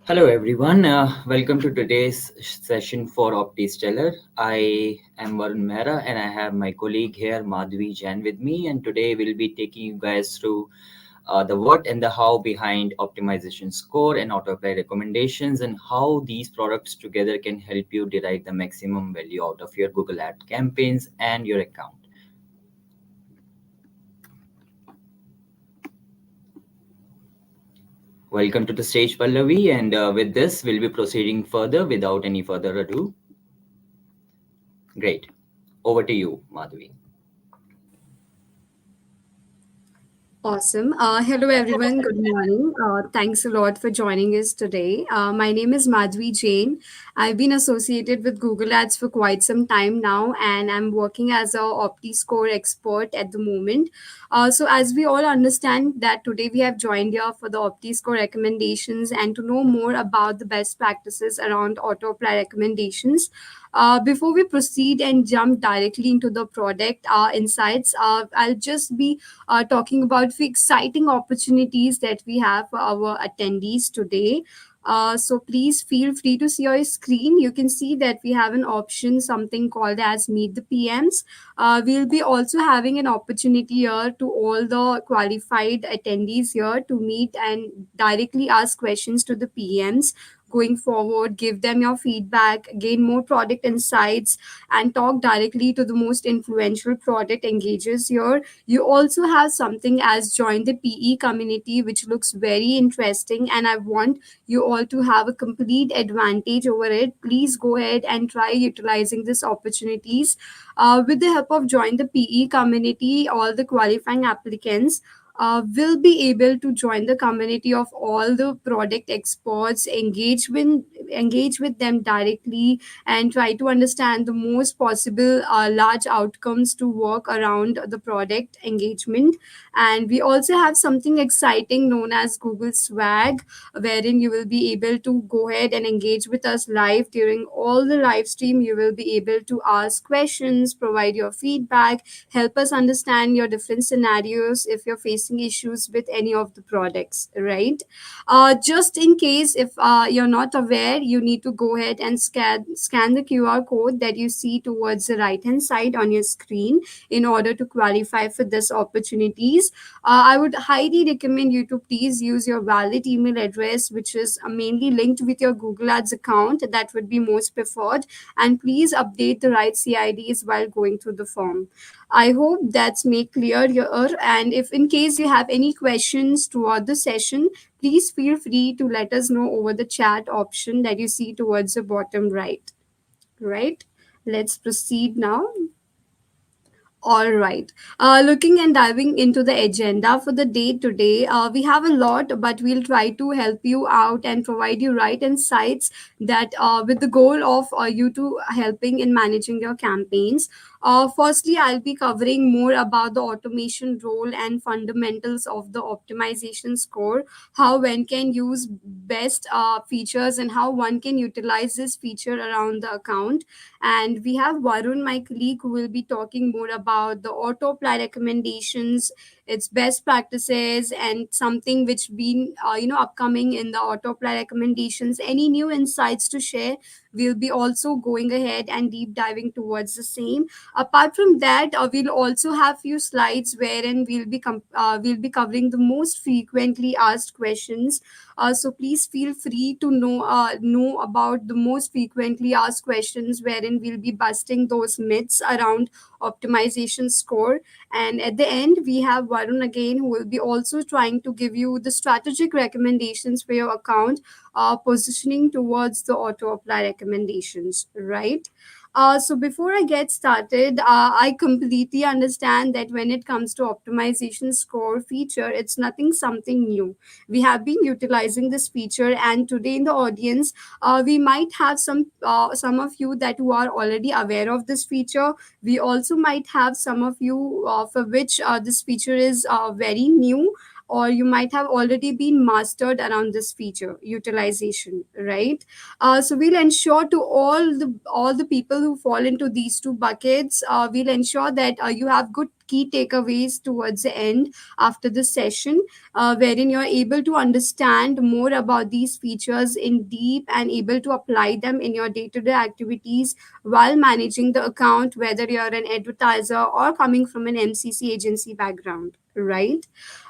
Hello, everyone. Welcome to today's session for OptiStellar. I am Varun Mehra and I have my colleague here, Madhvi Jain, with me. And today we'll be taking you guys through the what and the how behind optimization score and autoplay recommendations and how these products together can help you derive the maximum value out of your Google Ad campaigns and your account. Welcome to the stage, Pallavi. And with this, we'll be proceeding further without any further ado. Great. Over to you, Madhvi. Awesome. Hello, everyone. Good morning. Thanks a lot for joining us today. My name is Madhvi Jain. I've been associated with Google Ads for quite some time now, and I'm working as a OptiScore expert at the moment. So, as we all understand that today we have joined here for the OptiScore recommendations and to know more about the best practices around auto apply recommendations. Before we proceed and jump directly into the product insights, I'll just be talking about the exciting opportunities that we have for our attendees today. So please feel free to see your screen. You can see that we have an option, something called as Meet the PMs. We'll be also having an opportunity here to all the qualified attendees here to meet and directly ask questions to the PMs going forward, give them your feedback, gain more product insights, and talk directly to the most influential product engagers here. You also have something as join the PE community, which looks very interesting, and I want you all to have a complete advantage over it. Please go ahead and try utilizing these opportunities. With the help of join the PE community, all the qualifying applicants will be able to join the community of all the product experts, engage with them directly, and try to understand the most possible large outcomes to work around the product engagement. And we also have something exciting known as Google Swag, wherein you will be able to go ahead and engage with us live during all the live stream. You will be able to ask questions, provide your feedback, help us understand your different scenarios if you're facing issues with any of the products, right? Just in case if you're not aware, you need to go ahead and scan the QR code that you see towards the right hand side on your screen in order to qualify for this opportunities. I would highly recommend you to please use your valid email address, which is mainly linked with your Google Ads account. That would be most preferred. And please update the right CIDs while going through the form. I hope that's made clear here. And if in case you have any questions throughout the session, please feel free to let us know over the chat option that you see towards the bottom right. Right? Let's proceed now. All right. Looking and diving into the agenda for the day today, we have a lot, but we'll try to help you out and provide you right insights that, with the goal of you to helping in managing your campaigns. Firstly, I'll be covering more about the automation role and fundamentals of the optimization score, how one can use best features and how one can utilize this feature around the account. And we have Varun, my colleague, who will be talking more about the auto apply recommendations, its best practices, and something which been upcoming in the auto apply recommendations. Any new insights to share? We'll be also going ahead and deep diving towards the same. Apart from that, we'll also have few slides wherein we'll be covering the most frequently asked questions. So please feel free to know about the most frequently asked questions, wherein we'll be busting those myths around optimization score. And at the end, we have Varun again, who will be also trying to give you the strategic recommendations for your account, positioning towards the auto apply recommendations, right? So before I get started, I completely understand that when it comes to optimization score feature, it's nothing something new. We have been utilizing this feature, and today in the audience, we might have some of you that who are already aware of this feature. We also might have some of you for which this feature is very new. or you might have already been mastered around this feature utilization, right? So we'll ensure to all the people who fall into these two buckets, we'll ensure that you have good key takeaways towards the end after this session, wherein you're able to understand more about these features in deep and able to apply them in your day-to-day activities while managing the account, whether you're an advertiser or coming from an MCC agency background, right?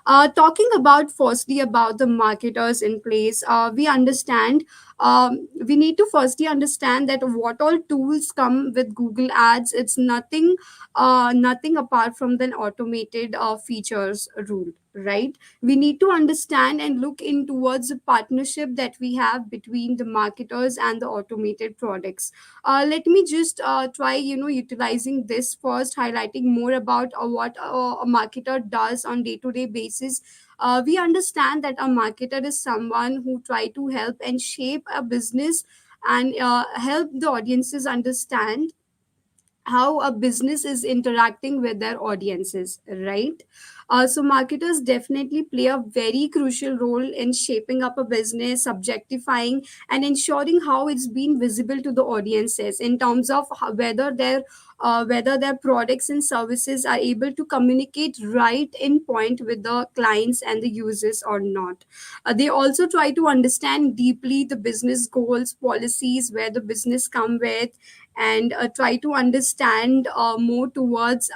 Talking about firstly about the marketers in place, we understand, we need to firstly understand that what all tools come with Google Ads. It's nothing apart from the automated features rule, right? We need to understand and look in towards the partnership that we have between the marketers and the automated products. Let me just try, utilizing this first, highlighting more about what a marketer does on day-to-day basis. We understand that a marketer is someone who try to help and shape a business and help the audiences understand how a business is interacting with their audiences, right? So marketers definitely play a very crucial role in shaping up a business, subjectifying and ensuring how it's been visible to the audiences in terms of whether their products and services are able to communicate right in point with the clients and the users or not. They also try to understand deeply the business goals, policies, where the business come with, and try to understand more towards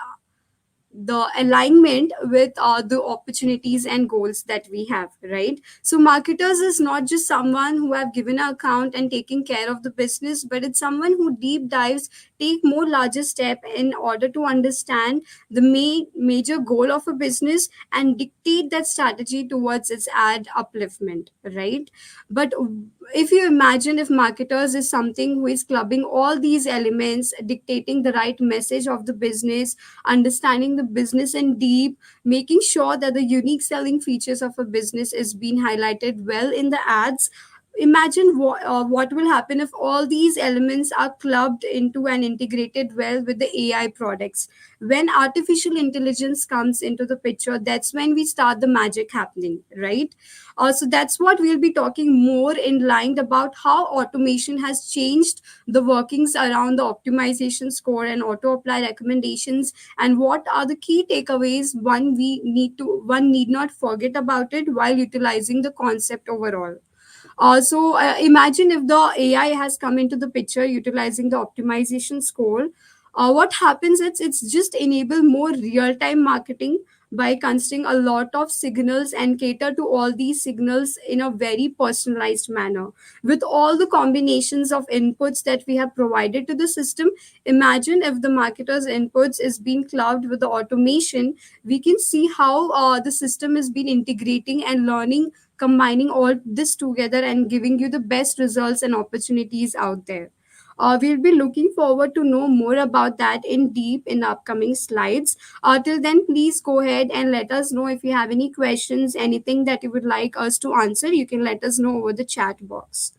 the alignment with the opportunities and goals that we have, right? So marketers is not just someone who have given an account and taking care of the business, but it's someone who deep dives, take more larger step in order to understand the major goal of a business and dictate that strategy towards its ad upliftment, right? But if you imagine if marketers is something who is clubbing all these elements, dictating the right message of the business, understanding the business in deep, making sure that the unique selling features of a business is being highlighted well in the ads. Imagine what will happen if all these elements are clubbed into and integrated well with the AI products. When artificial intelligence comes into the picture, that's when we start the magic happening, right? So that's what we'll be talking more in line about how automation has changed the workings around the optimization score and auto apply recommendations, and what are the key takeaways one need not forget about it while utilizing the concept overall. So imagine if the AI has come into the picture utilizing the optimization score. What happens is it's just enable more real time marketing by considering a lot of signals and cater to all these signals in a very personalized manner with all the combinations of inputs that we have provided to the system. Imagine if the marketer's inputs is being clouded with the automation, we can see how the system is being integrating and learning, combining all this together and giving you the best results and opportunities out there. We'll be looking forward to know more about that in deep in the upcoming slides. Till then, please go ahead and let us know if you have any questions, anything that you would like us to answer. You can let us know over the chat box.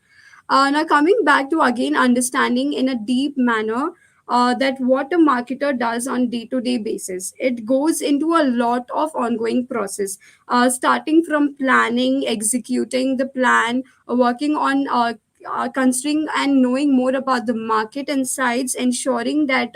Now, coming back to again understanding in a deep manner that what a marketer does on day-to-day basis, it goes into a lot of ongoing process, starting from planning, executing the plan, working on considering and knowing more about the market insights, ensuring that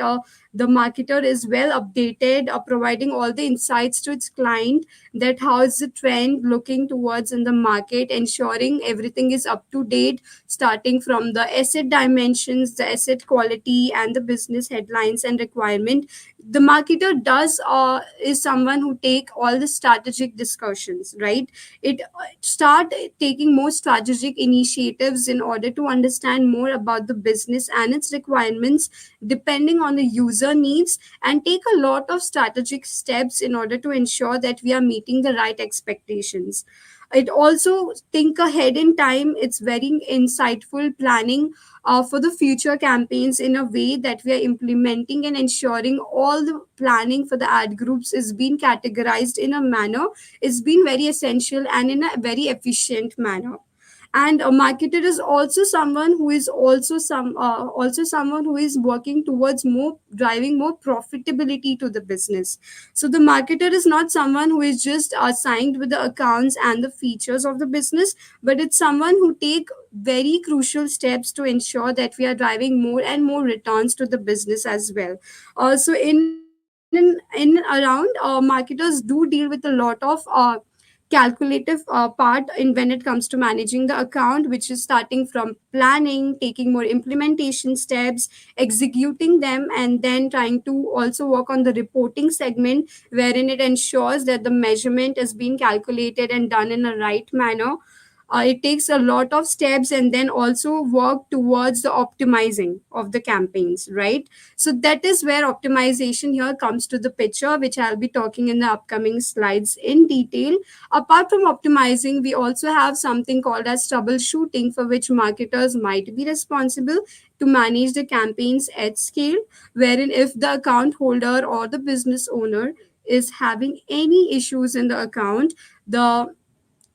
the marketer is well updated, providing all the insights to its client, that how is the trend looking towards in the market, ensuring everything is up to date, starting from the asset dimensions, the asset quality, and the business headlines and requirement. The marketer does is someone who take all the strategic discussions, right? It start taking more strategic initiatives in order to understand more about the business and its requirements depending on the user needs, and take a lot of strategic steps in order to ensure that we are meeting the right expectations. It also think ahead in time. It's very insightful planning for the future campaigns in a way that we are implementing and ensuring all the planning for the ad groups is being categorized in a manner is being very essential and in a very efficient manner. And a marketer is also someone who is also someone who is working towards more driving more profitability to the business. So the marketer is not someone who is just assigned with the accounts and the features of the business, but it's someone who take very crucial steps to ensure that we are driving more and more returns to the business as well. So in around, marketers do deal with a lot of calculative part in when it comes to managing the account, which is starting from planning, taking more implementation steps, executing them, and then trying to also work on the reporting segment, wherein it ensures that the measurement is being calculated and done in a right manner. It takes a lot of steps, and then also work towards the optimizing of the campaigns, right? So that is where optimization here comes to the picture, which I'll be talking in the upcoming slides in detail. Apart from optimizing, we also have something called as troubleshooting, for which marketers might be responsible to manage the campaigns at scale, wherein if the account holder or the business owner is having any issues in the account, the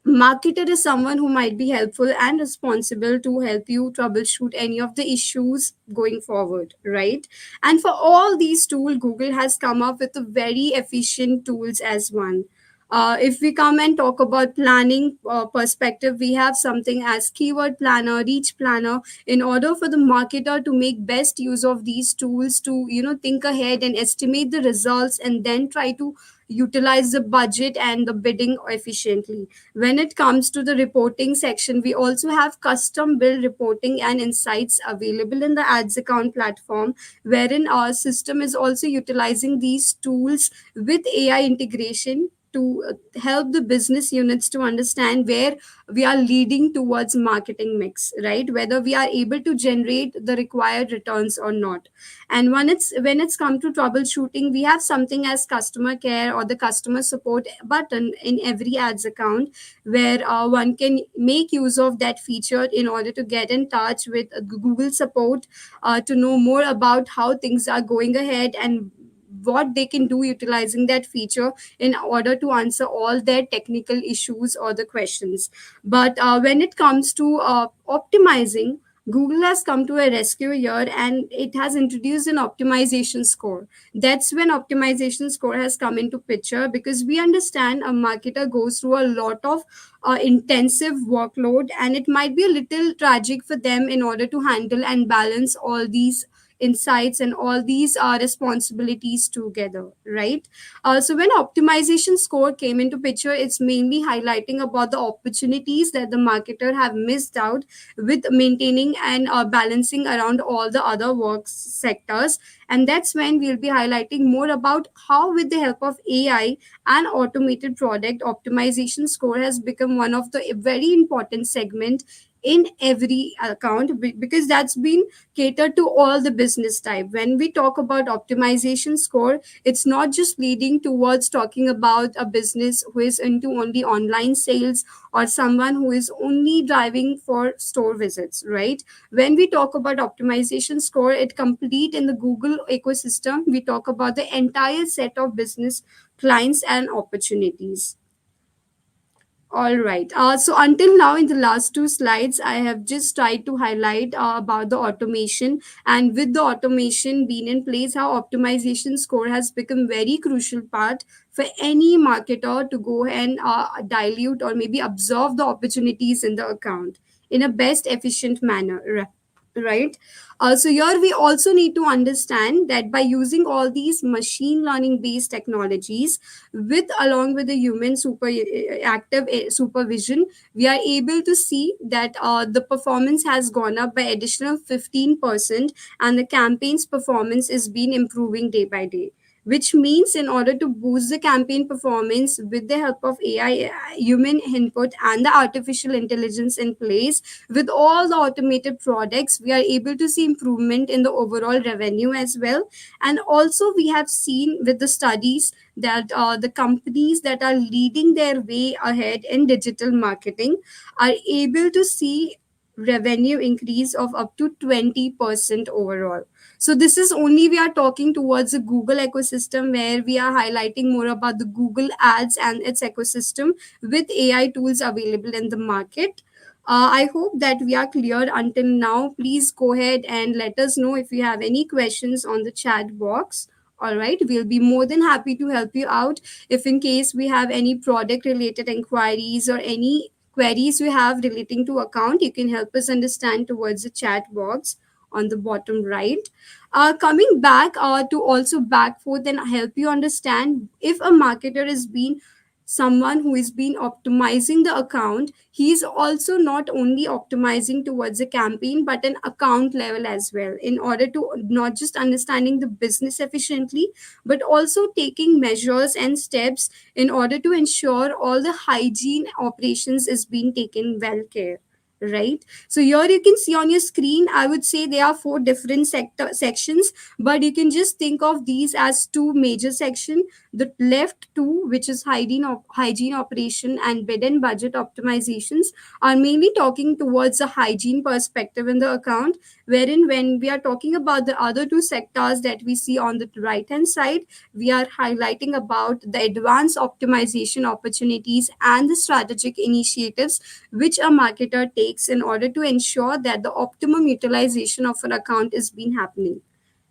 marketer is someone who might be helpful and responsible to help you troubleshoot any of the issues going forward, right? And for all these tools, Google has come up with a very efficient tools as one. If we come and talk about planning perspective, we have something as keyword planner, reach planner, in order for the marketer to make best use of these tools to think ahead and estimate the results, and then try to utilize the budget and the bidding efficiently. When it comes to the reporting section, we also have custom build reporting and insights available in the ads account platform, wherein our system is also utilizing these tools with AI integration to help the business units to understand where we are leading towards marketing mix, right? Whether we are able to generate the required returns or not. And when it's come to troubleshooting, we have something as customer care or the customer support button in every ads account, where one can make use of that feature in order to get in touch with Google support, to know more about how things are going ahead and what they can do utilizing that feature in order to answer all their technical issues or the questions. But when it comes to optimizing, Google has come to a rescue here, and it has introduced an optimization score. That's when optimization score has come into picture, because we understand a marketer goes through a lot of intensive workload, and it might be a little tragic for them in order to handle and balance all these insights and all these responsibilities together, right? So when optimization score came into picture, it's mainly highlighting about the opportunities that the marketer have missed out with maintaining and balancing around all the other work sectors. And that's when we'll be highlighting more about how, with the help of AI and automated product, optimization score has become one of the very important segment in every account, because that's been catered to all the business type. When we talk about optimization score, it's not just leading towards talking about a business who is into only online sales, or someone who is only driving for store visits, right? When we talk about optimization score, it complete in the Google ecosystem. We talk about the entire set of business clients and opportunities. All right. So until now, in the last two slides, I have just tried to highlight about the automation, and with the automation being in place, how optimization score has become very crucial part for any marketer to go and dilute or maybe absorb the opportunities in the account in a best efficient manner. Right. So here we also need to understand that by using all these machine learning based technologies, with along with the human active supervision, we are able to see that the performance has gone up by additional 15%, and the campaign's performance is being improving day by day, which means in order to boost the campaign performance with the help of AI, human input, and the artificial intelligence in place, with all the automated products, we are able to see improvement in the overall revenue as well. And also, we have seen with the studies that the companies that are leading their way ahead in digital marketing are able to see revenue increase of up to 20% overall. So this is only we are talking towards the Google ecosystem, where we are highlighting more about the Google ads and its ecosystem with AI tools available in the market. I hope that we are clear until now. Please go ahead and let us know if you have any questions on the chat box. All right, we'll be more than happy to help you out. If in case we have any product related inquiries or any queries you have relating to account, you can help us understand towards the chat box on the bottom right. Coming back to also back forth and help you understand if a marketer is being someone who is been optimizing the account, he's also not only optimizing towards a campaign but an account level as well, in order to not just understanding the business efficiently but also taking measures and steps in order to ensure all the hygiene operations is being taken well care, right? So here you can see on your screen, I would say there are four different sections, but you can just think of these as two major sections. The left two, which is hygiene operation and bid and budget optimizations, are mainly talking towards the hygiene perspective in the account, wherein when we are talking about the other two sectors that we see on the right hand side, we are highlighting about the advanced optimization opportunities and the strategic initiatives which a marketer takes in order to ensure that the optimum utilization of an account is being happening,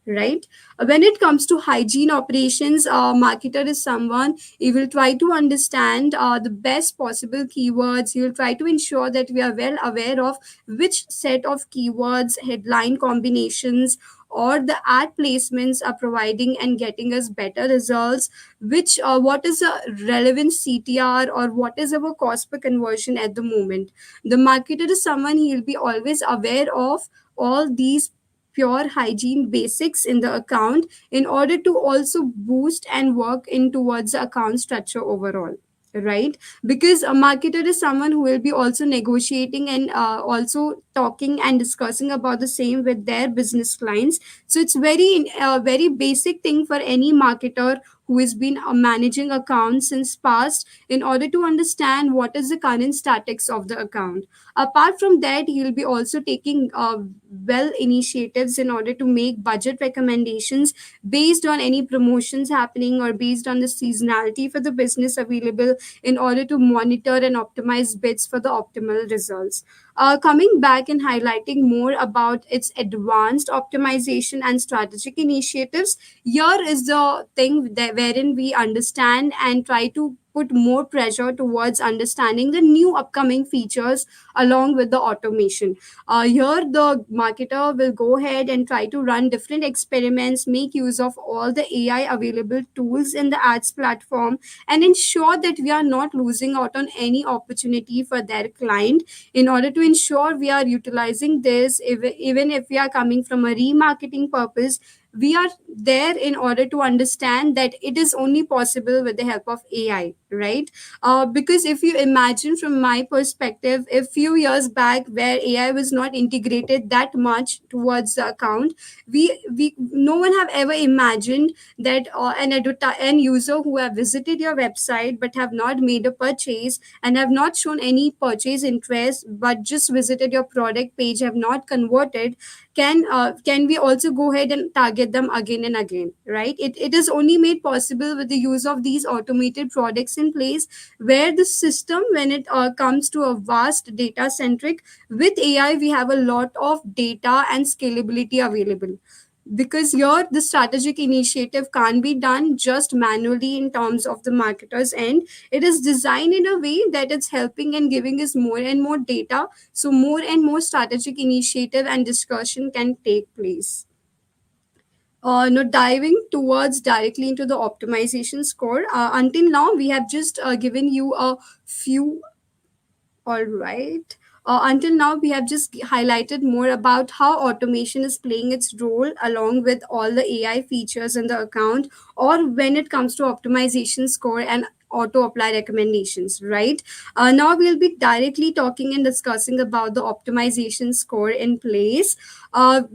right? When it comes to hygiene operations, marketer is someone, he will try to understand the best possible keywords. He will try to ensure that we are well aware of which set of keywords, headline combinations, or the ad placements are providing and getting us better results, which what is a relevant CTR or what is our cost per conversion at the moment. The marketer is someone, he will be always aware of all these pure hygiene basics in the account in order to also boost and work in towards the account structure overall, right? Because a marketer is someone who will be also negotiating and also talking and discussing about the same with their business clients. So it's very basic thing for any marketer who has been managing accounts since past, in order to understand what is the current statics of the account. Apart from that, you'll be also taking well initiatives in order to make budget recommendations based on any promotions happening or based on the seasonality for the business available, in order to monitor and optimize bids for the optimal results. Coming back and highlighting more about its advanced optimization and strategic initiatives, here is the thing that wherein we understand and try to put more pressure towards understanding the new upcoming features along with the automation. Here the marketer will go ahead and try to run different experiments, make use of all the AI available tools in the ads platform, and ensure that we are not losing out on any opportunity for their client, in order to ensure we are utilizing this. Even if we are coming from a remarketing purpose, we are there in order to understand that it is only possible with the help of AI, right? Because if you imagine from my perspective, a few years back where AI was not integrated that much towards the account, we no one have ever imagined that an user who have visited your website but have not made a purchase and have not shown any purchase interest but just visited your product page, have not converted, can we also go ahead and target them again and again, right? It is only made possible with the use of these automated products in place, where the system, when it comes to a vast data centric, with AI we have a lot of data and scalability available. Because here the strategic initiative can't be done just manually in terms of the marketer's end. It is designed in a way that it's helping and giving us more and more data, so more and more strategic initiative and discussion can take place. Now diving towards directly into the optimization score, until now we have just given you a few. All right. Until now, we have just highlighted more about how automation is playing its role along with all the AI features in the account, or when it comes to optimization score and auto apply recommendations, right? Now we'll be directly talking and discussing about the optimization score in place.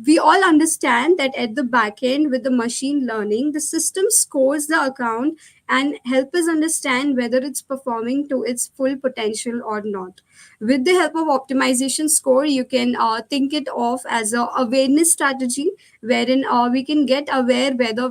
We all understand that at the back end with the machine learning, the system scores the account and help us understand whether it's performing to its full potential or not. With the help of optimization score, you can think it of as a awareness strategy, wherein we can get aware whether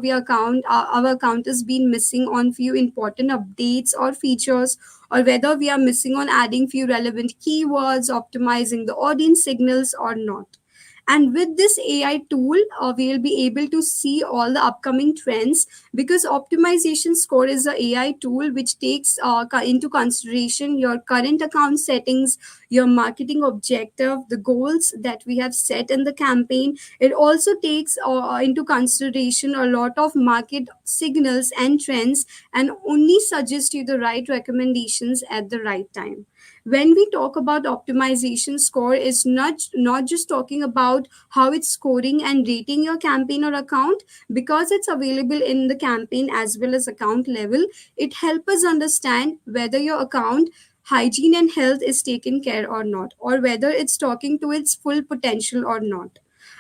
our account has been missing on few important updates or features, or whether we are missing on adding few relevant keywords, optimizing the audience signals or not. And with this AI tool, we'll be able to see all the upcoming trends, because optimization score is a AI tool which takes into consideration your current account settings, your marketing objective, the goals that we have set in the campaign. It also takes into consideration a lot of market signals and trends, and only suggest you the right recommendations at the right time. When we talk about optimization score, is not just talking about how it's scoring and rating your campaign or account, because it's available in the campaign as well as account level. It helps us understand whether your account hygiene and health is taken care or not, or whether it's talking to its full potential or not.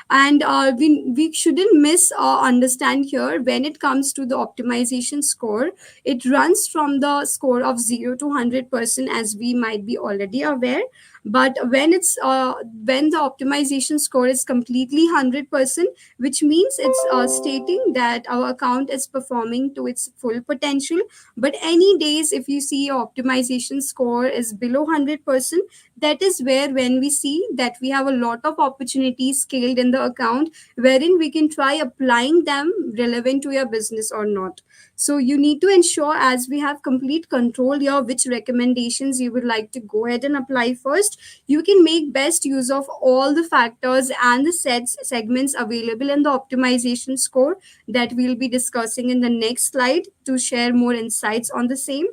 And we shouldn't miss understand here, when it comes to the optimization score, it runs from the score of 0 to 100%, as we might be already aware. But when the optimization score is completely 100%, which means it's stating that our account is performing to its full potential. But any days if you see your optimization score is below 100%, that is where when we see that we have a lot of opportunities scaled in the account, wherein we can try applying them relevant to your business or not. So you need to ensure, as we have complete control here, which recommendations you would like to go ahead and apply first. You can make best use of all the factors and the sets segments available in the optimization score that we'll be discussing in the next slide to share more insights on the same.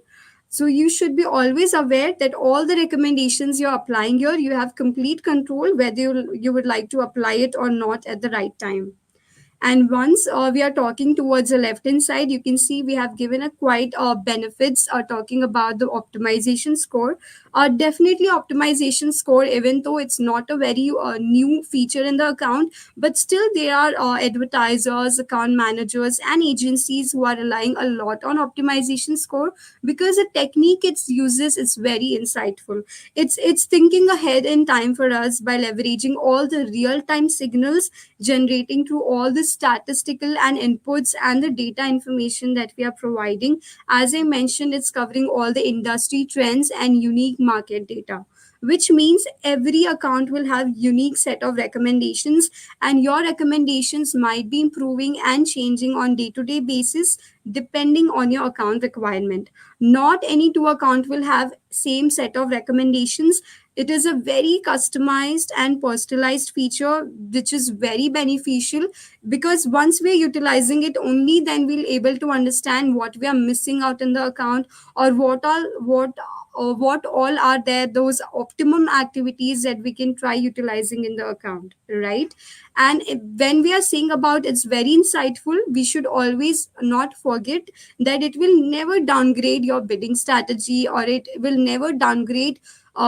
So you should be always aware that all the recommendations you're applying here, you have complete control whether you would like to apply it or not at the right time. And once we are talking towards the left hand side, you can see we have given a quite benefits talking about the optimization score. Definitely optimization score, even though it's not a very new feature in the account, but still there are advertisers, account managers and agencies who are relying a lot on optimization score, because the technique it uses is very insightful. It's thinking ahead in time for us by leveraging all the real time signals, generating through all the statistical and inputs and the data information that we are providing. As I mentioned, it's covering all the industry trends and unique market data, which means every account will have unique set of recommendations, and your recommendations might be improving and changing on day to day basis depending on your account requirement. Not any two account will have same set of recommendations. It is a very customized and personalized feature which is very beneficial, because once we are utilizing it, only then we'll able to understand what we are missing out in the account, or what all are there those optimum activities that we can try utilizing in the account, right? And when we are saying about it's very insightful, we should always not forget that it will never downgrade your bidding strategy, or it will never downgrade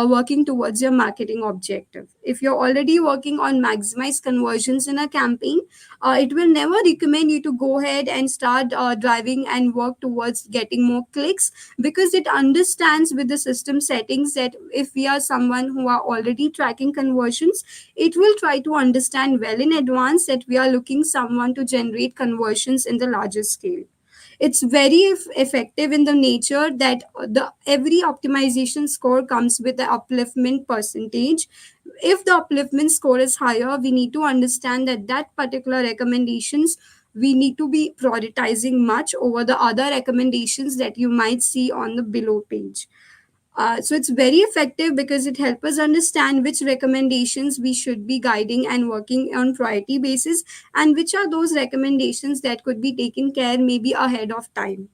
working towards your marketing objective. If you're already working on maximize conversions in a campaign, it will never recommend you to go ahead and start driving and work towards getting more clicks, because it understands with the system settings that if we are someone who are already tracking conversions, it will try to understand well in advance that we are looking someone to generate conversions in the larger scale. It's very effective in the nature that the every optimization score comes with the upliftment percentage. If the upliftment score is higher, we need to understand that that particular recommendations we need to be prioritizing much over the other recommendations that you might see on the below page. So it's very effective because it helps us understand which recommendations we should be guiding and working on priority basis, and which are those recommendations that could be taken care maybe ahead of time.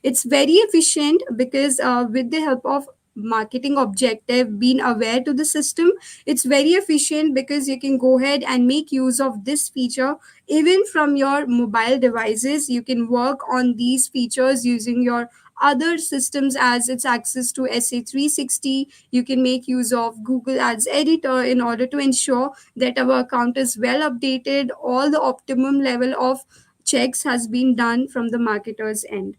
It's very efficient because with the help of marketing objective being aware to the system, it's very efficient because you can go ahead and make use of this feature even from your mobile devices. You can work on these features using your other systems as it's access to SA360. You can make use of Google Ads editor in order to ensure that our account is well updated, all the optimum level of checks has been done from the marketer's end.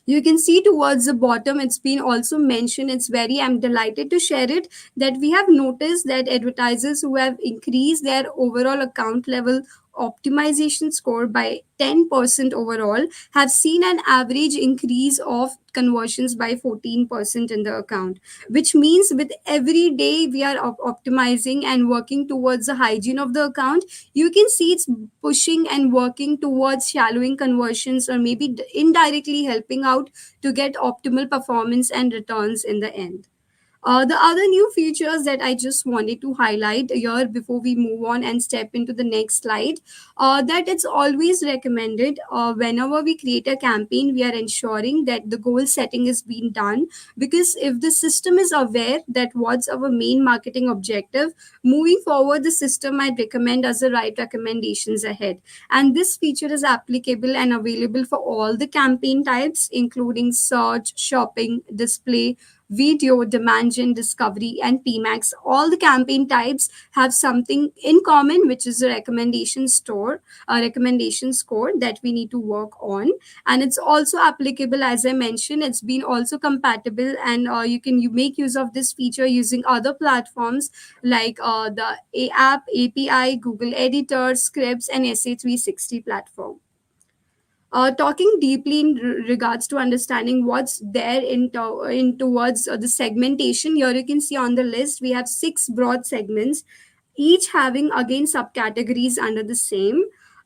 You can see towards the bottom, it's been also mentioned. It's very, I'm delighted to share it, that we have noticed that advertisers who have increased their overall account level optimization score by 10% overall have seen an average increase of conversions by 14% in the account, which means with every day we are optimizing and working towards the hygiene of the account, you can see it's pushing and working towards shallowing conversions, or maybe indirectly helping out to get optimal performance and returns in the end. The other new features that I just wanted to highlight here before we move on and step into the next slide, that it's always recommended whenever we create a campaign, we are ensuring that the goal setting is being done. Because if the system is aware that what's our main marketing objective, moving forward, the system might recommend us the right recommendations ahead. And this feature is applicable and available for all the campaign types, including search, shopping, display, video, demand gen, discovery, and PMAX. All the campaign types have something in common, which is a recommendation score that we need to work on. And it's also applicable, as I mentioned, it's been also compatible, and you make use of this feature using other platforms like the app, API, Google Editor, Scripts, and SA360 platform. Talking deeply in regards to understanding what's there in towards the segmentation, here you can see on the list we have six broad segments, each having again subcategories under the same.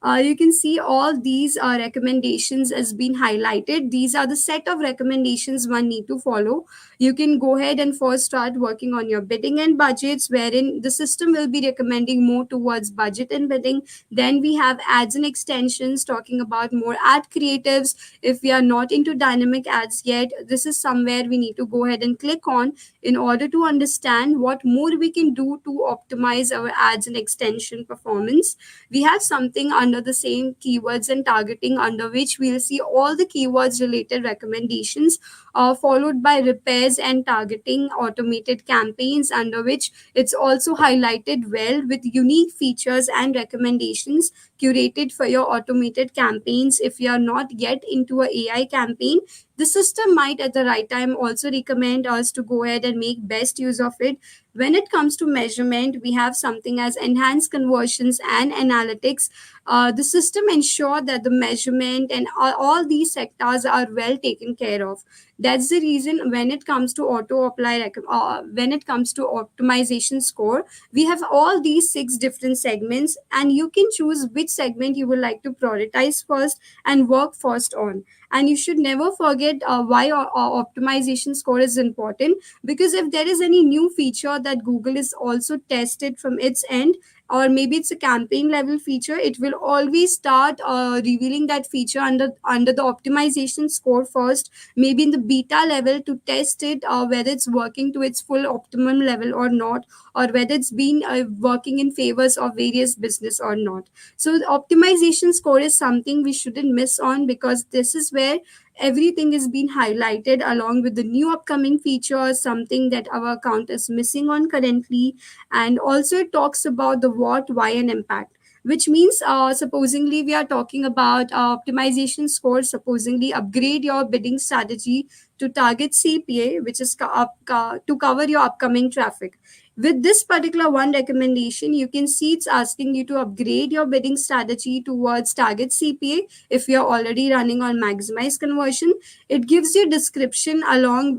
You can see all these recommendations as being highlighted. These are the set of recommendations one need to follow. You can go ahead and first start working on your bidding and budgets, wherein the system will be recommending more towards budget and bidding. Then we have ads and extensions, talking about more ad creatives. If we are not into dynamic ads yet, this is somewhere we need to go ahead and click on in order to understand what more we can do to optimize our ads and extension performance. We have something under the same keywords and targeting, under which we'll see all the keywords related recommendations, followed by repairs and targeting automated campaigns, under which it's also highlighted well with unique features and recommendations curated for your automated campaigns. If you are not yet into a AI campaign, the system might at the right time also recommend us to go ahead and make best use of it. When it comes to measurement, we have something as enhanced conversions and analytics. The system ensure that the measurement and all these sectors are well taken care of. That's the reason when it comes to when it comes to optimization score, we have all these six different segments, and you can choose which segment you would like to prioritize first and work first on. And you should never forget why optimization score is important, because if there is any new feature that Google is also tested from its end, or maybe it's a campaign level feature, it will always start revealing that feature under the optimization score first, maybe in the beta level, to test it whether it's working to its full optimum level or not, or whether it's been working in favors of various business or not. So the optimization score is something we shouldn't miss on, because this is where everything is being highlighted along with the new upcoming features, something that our account is missing on currently. And also it talks about the what, why, and impact, which means supposingly we are talking about optimization score, supposingly upgrade your bidding strategy to target CPA, which is to cover your upcoming traffic. With this particular one recommendation, you can see it's asking you to upgrade your bidding strategy towards target CPA. If you're already running on maximize conversion, it gives you description along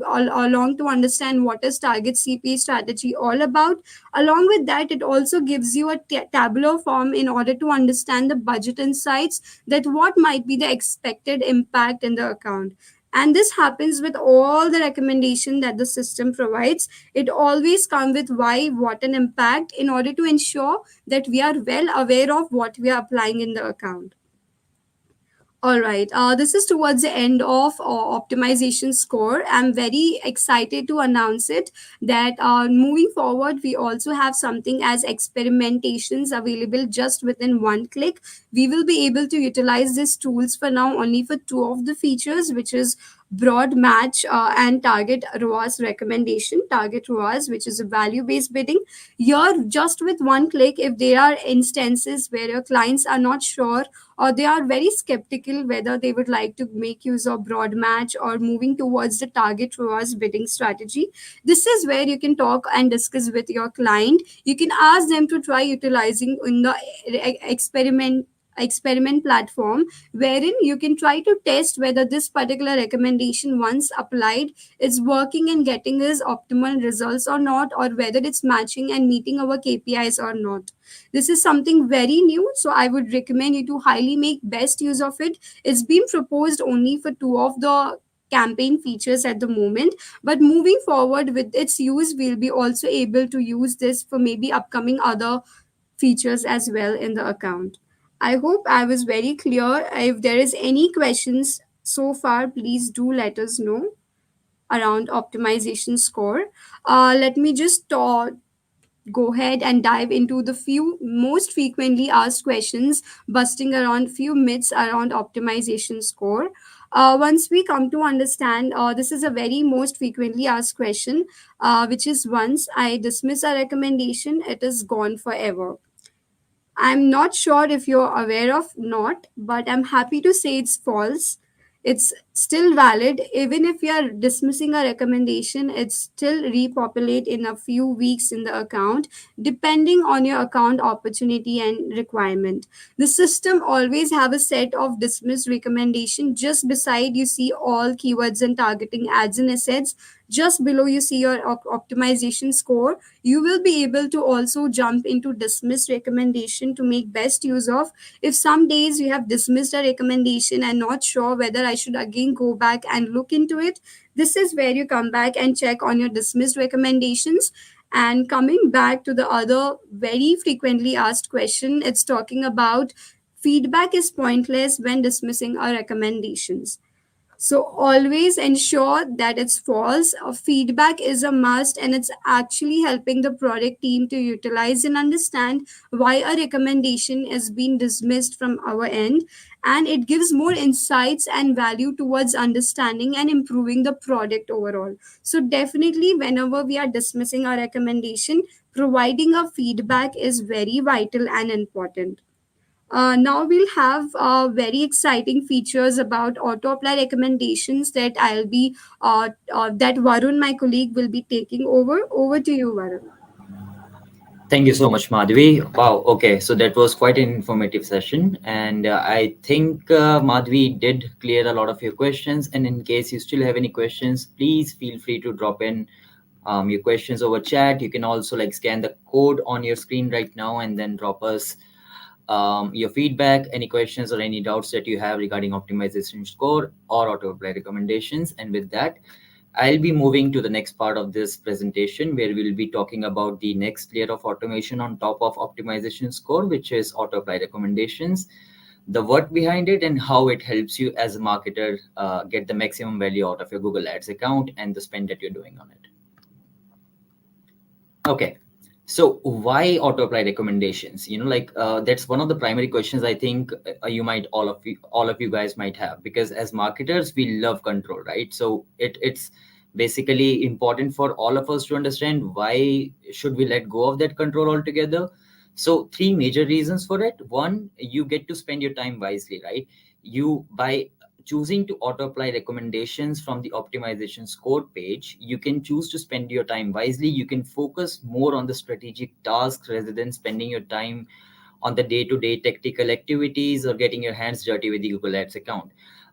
to understand what is target CPA strategy all about. Along with that, it also gives you a tabular form in order to understand the budget insights, that what might be the expected impact in the account. And this happens with all the recommendation that the system provides. It always comes with why, what, and impact, in order to ensure that we are well aware of what we are applying in the account. All right. This is towards the end of optimization score. I'm very excited to announce it that moving forward, we also have something as experimentations available just within one click. We will be able to utilize these tools for now only for two of the features, which is broad match and target ROAS recommendation, target ROAS, which is a value based bidding. Here, just with one click, if there are instances where your clients are not sure or they are very skeptical whether they would like to make use of broad match or moving towards the target ROAS bidding strategy, this is where you can talk and discuss with your client. You can ask them to try utilizing in the experiment platform, wherein you can try to test whether this particular recommendation once applied is working and getting us optimal results or not, or whether it's matching and meeting our KPIs or not. This is something very new, so I would recommend you to highly make best use of it. It's been proposed only for two of the campaign features at the moment, but moving forward with its use, we'll be also able to use this for maybe upcoming other features as well in the account. I hope I was very clear. If there is any questions so far, please do let us know around optimization score. Let me just go ahead and dive into the few most frequently asked questions, busting around few myths around optimization score. Once we come to understand, this is a very most frequently asked question, which is, once I dismiss a recommendation, it is gone forever. I'm not sure if you're aware of not, but I'm happy to say it's false. It's still valid. Even if you're dismissing a recommendation, it's still repopulate in a few weeks in the account, depending on your account opportunity and requirement. The system always have a set of dismissed recommendation just beside you see all keywords and targeting ads and assets. Just below you see your optimization score. You will be able to also jump into dismiss recommendation to make best use of. If some days you have dismissed a recommendation and not sure whether I should again go back and look into it, this is where you come back and check on your dismissed recommendations. And coming back to the other very frequently asked question, it's talking about feedback is pointless when dismissing our recommendations. So always ensure that it's false. Feedback is a must, and it's actually helping the product team to utilize and understand why a recommendation is being dismissed from our end. And it gives more insights and value towards understanding and improving the product overall. So definitely, whenever we are dismissing our recommendation, providing a feedback is very vital and important. Now we'll have very exciting features about auto apply recommendations that that Varun, my colleague, will be taking over. Over to you, Varun. Thank you so much, Madhvi. Wow. Okay. So that was quite an informative session. And I think Madhvi did clear a lot of your questions. And in case you still have any questions, please feel free to drop in your questions over chat. You can also like scan the code on your screen right now and then drop us your feedback, any questions or any doubts that you have regarding optimization score or auto apply recommendations. And with that, I'll be moving to the next part of this presentation where we'll be talking about the next layer of automation on top of optimization score, which is auto apply recommendations, the work behind it, and how it helps you as a marketer get the maximum value out of your Google Ads account and the spend that you're doing on it. Okay. So why auto apply recommendations? That's one of the primary questions I think you might all of you guys might have, because as marketers we love control, right? So it's basically important for all of us to understand why should we let go of that control altogether. So three major reasons for it. One, you get to spend your time wisely, right? You by choosing to auto apply recommendations from the optimization score page, you can choose to spend your time wisely. You can focus more on the strategic tasks rather than spending your time on the day-to-day tactical activities or getting your hands dirty with the Google Ads account.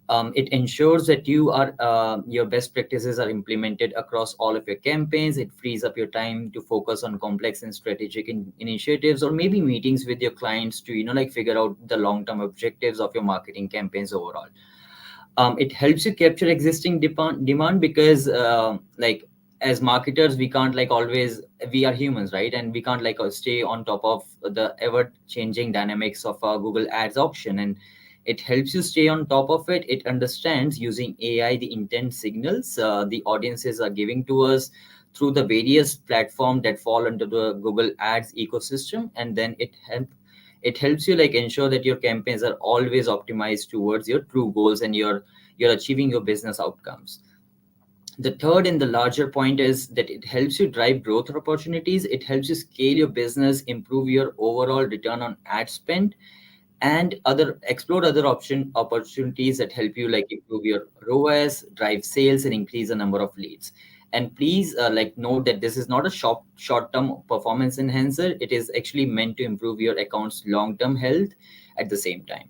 It ensures that your best practices are implemented across all of your campaigns. It frees up your time to focus on complex and strategic initiatives, or maybe meetings with your clients to figure out the long-term objectives of your marketing campaigns overall. It helps you capture existing demand because as marketers we can't like always, we are humans, right? And we can't stay on top of the ever changing dynamics of our Google Ads auction. And it helps you stay on top of it. It understands using AI the intent signals the audiences are giving to us through the various platforms that fall under the Google Ads ecosystem, and then it helps you ensure that your campaigns are always optimized towards your true goals and your you're achieving your business outcomes. The third and the larger point is that it helps you drive growth opportunities. It helps you scale your business, improve your overall return on ad spend, and other explore other opportunities that help you like improve your ROAS, drive sales, and increase the number of leads. And please like note that this is not a short term performance enhancer. It is actually meant to improve your account's long term health at the same time.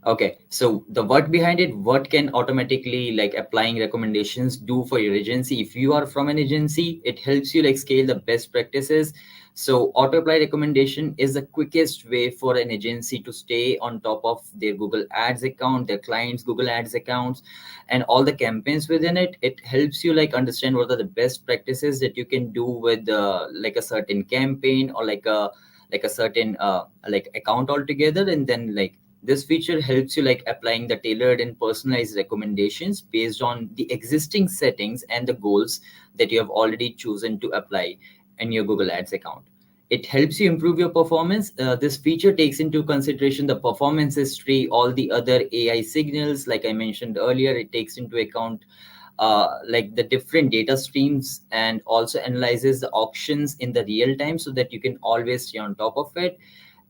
Okay, so the what behind it, what can automatically like applying recommendations do for your agency? If you are from an agency, it helps you like scale the best practices. So auto apply recommendation is the quickest way for an agency to stay on top of their Google Ads account, their clients' Google Ads accounts, and all the campaigns within it. It helps you like understand what are the best practices that you can do with like a certain campaign or like a certain like account altogether, and then like this feature helps you like applying the tailored and personalized recommendations based on the existing settings and the goals that you have already chosen to apply in your Google Ads account. It helps you improve your performance. This feature takes into consideration the performance history, all the other AI signals, like I mentioned earlier. It takes into account like the different data streams and also analyzes the auctions in the real time so that you can always stay on top of it.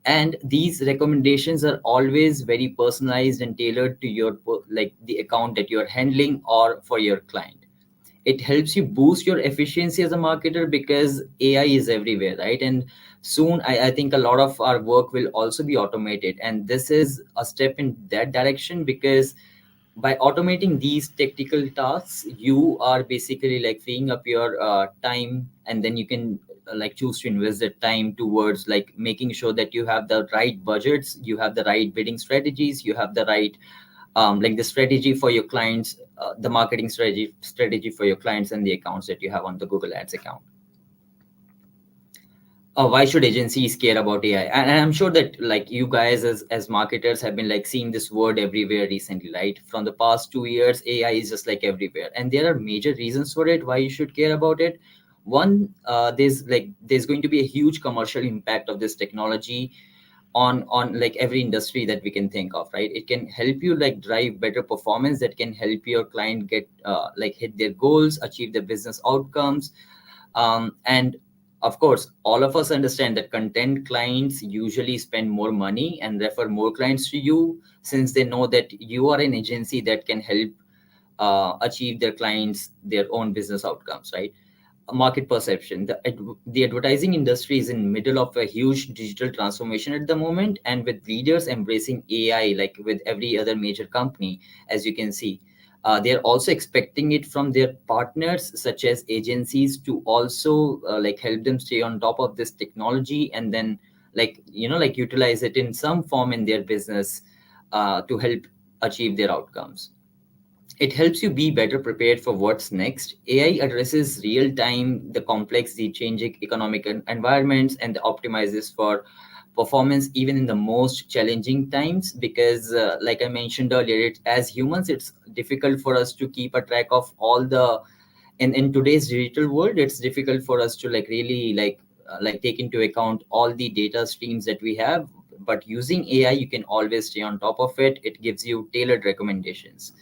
And these recommendations are always very personalized and tailored to your like the account that you're handling or for your client. It helps you boost your efficiency as a marketer because AI is everywhere, right? And soon I think a lot of our work will also be automated, and this is a step in that direction because by automating these technical tasks, you are basically like freeing up your time, and then you can like choose to invest the time towards like making sure that you have the right budgets, you have the right bidding strategies, you have the right like the strategy for your clients, the marketing strategy for your clients and the accounts that you have on the Google Ads account. Why should agencies care about AI? And I'm sure that like you guys as marketers have been like seeing this word everywhere recently, right? From the past 2 years, AI is just like everywhere, and there are major reasons for it why you should care about it. One, there's going to be a huge commercial impact of this technology on like every industry that we can think of, right? It can help you like drive better performance, that can help your client get like hit their goals, achieve their business outcomes. And of course, all of us understand that content clients usually spend more money and refer more clients to you since they know that you are an agency that can help achieve their clients their own business outcomes, right? Market perception, the advertising industry is in middle of a huge digital transformation at the moment, and with leaders embracing AI like with every other major company, as you can see, they're also expecting it from their partners such as agencies to also like help them stay on top of this technology, and then like like utilize it in some form in their business to help achieve their outcomes. It helps you be better prepared for what's next. AI addresses real time, the complex, the changing economic environments, and optimizes for performance even in the most challenging times. Because, like I mentioned earlier, as humans, it's difficult for us to keep a track of all the. In today's digital world, it's difficult for us to like really like take into account all the data streams that we have. But using AI, you can always stay on top of it. It gives you tailored recommendations.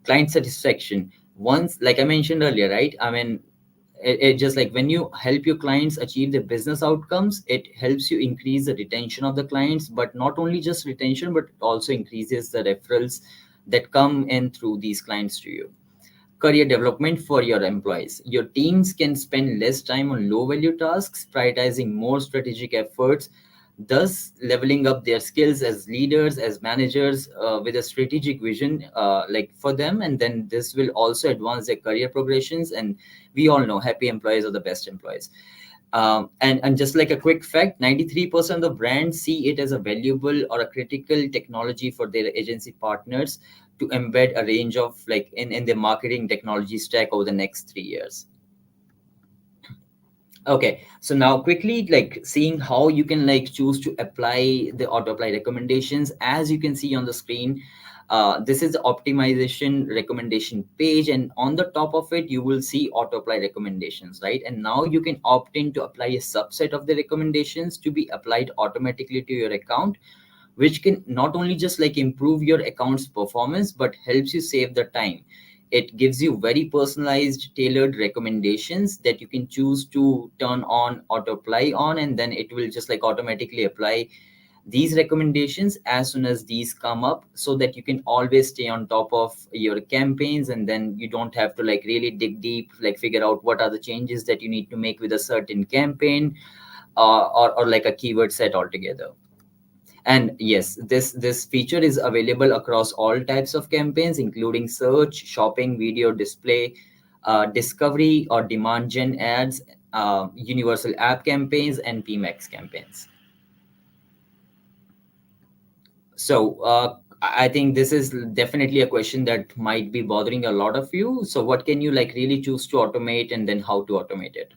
Client satisfaction, once like I mentioned earlier, right? I mean, it just like when you help your clients achieve their business outcomes, it helps you increase the retention of the clients, but not only just retention, but it also increases the referrals that come in through these clients to you. Career development for your employees, your teams can spend less time on low value tasks, prioritizing more strategic efforts, thus leveling up their skills as leaders, as managers, with a strategic vision like for them. And then this will also advance their career progressions, and we all know happy employees are the best employees. And just like a quick fact, 93% of brands see it as a valuable or a critical technology for their agency partners to embed a range of like in their marketing technology stack over the next 3 years. Okay, so now quickly like seeing how you can like choose to apply the auto apply recommendations. As you can see on the screen, this is the optimization recommendation page, and on the top of it you will see auto apply recommendations, right? And now you can opt in to apply a subset of the recommendations to be applied automatically to your account which can not only just like improve your account's performance but helps you save the time. It gives you very personalized tailored recommendations that you can choose to turn on auto apply on, and then it will just like automatically apply these recommendations as soon as these come up, so that you can always stay on top of your campaigns, and then you don't have to like really dig deep, like figure out what are the changes that you need to make with a certain campaign, or like a keyword set altogether. And yes, this feature is available across all types of campaigns, including search, shopping, video, display, discovery or demand gen ads, universal app campaigns, and PMAX campaigns. So I think this is definitely a question that might be bothering a lot of you. So what can you like really choose to automate, and then how to automate it?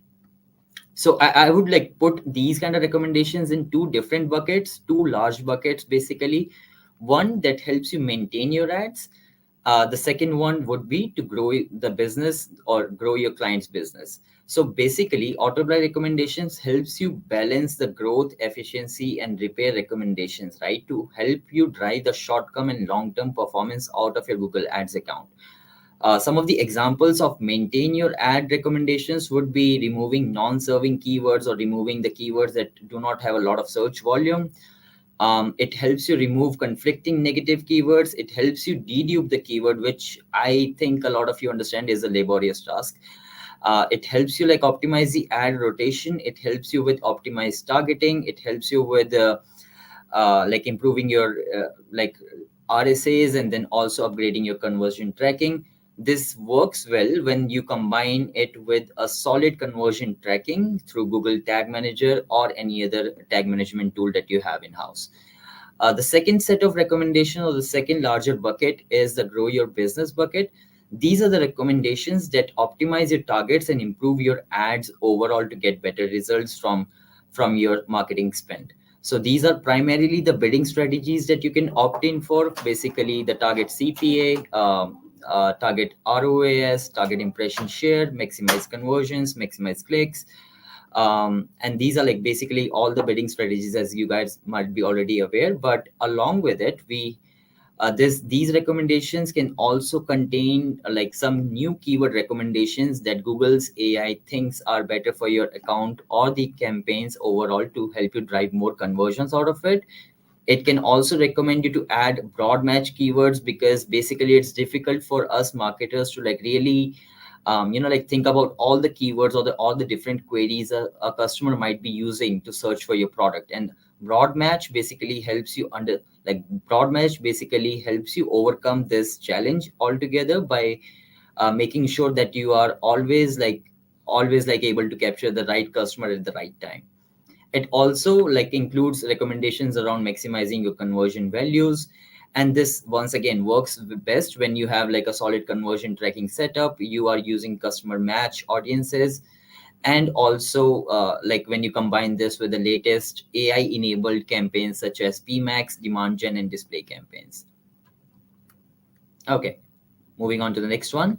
So I would like put these kind of recommendations in two different buckets, two large buckets basically. One that helps you maintain your ads. The second one would be to grow the business or grow your client's business. So basically, auto-apply recommendations helps you balance the growth, efficiency, and repair recommendations, right? To help you drive the short-term and long-term performance out of your Google Ads account. Some of the examples of maintain your ad recommendations would be removing non-serving keywords or removing the keywords that do not have a lot of search volume. It helps you remove conflicting negative keywords. It helps you dedupe the keyword, which I think a lot of you understand is a laborious task. It helps you like optimize the ad rotation. It helps you with optimized targeting. It helps you with like improving your like RSAs, and then also upgrading your conversion tracking. This works well when you combine it with a solid conversion tracking through Google Tag Manager or any other tag management tool that you have in house. The second set of recommendation, or the second larger bucket, is the grow your business bucket. These are the recommendations that optimize your targets and improve your ads overall to get better results from your marketing spend. So these are primarily the bidding strategies that you can opt in for. Basically, the target CPA, target ROAS, target impression share, maximize conversions, maximize clicks, and these are like basically all the bidding strategies, as you guys might be already aware. But along with it, we this these recommendations can also contain like some new keyword recommendations that Google's AI thinks are better for your account or the campaigns overall, to help you drive more conversions out of it. It can also recommend you to add broad match keywords, because basically it's difficult for us marketers to like really like think about all the keywords or all the different queries a customer might be using to search for your product. And broad match basically helps you under like broad match basically helps you overcome this challenge altogether by making sure that you are always like able to capture the right customer at the right time. It also like includes recommendations around maximizing your conversion values. And this once again works best when you have like a solid conversion tracking setup, you are using customer match audiences, and also like when you combine this with the latest AI enabled campaigns such as PMAX, demand gen, and display campaigns. Okay, moving on to the next one.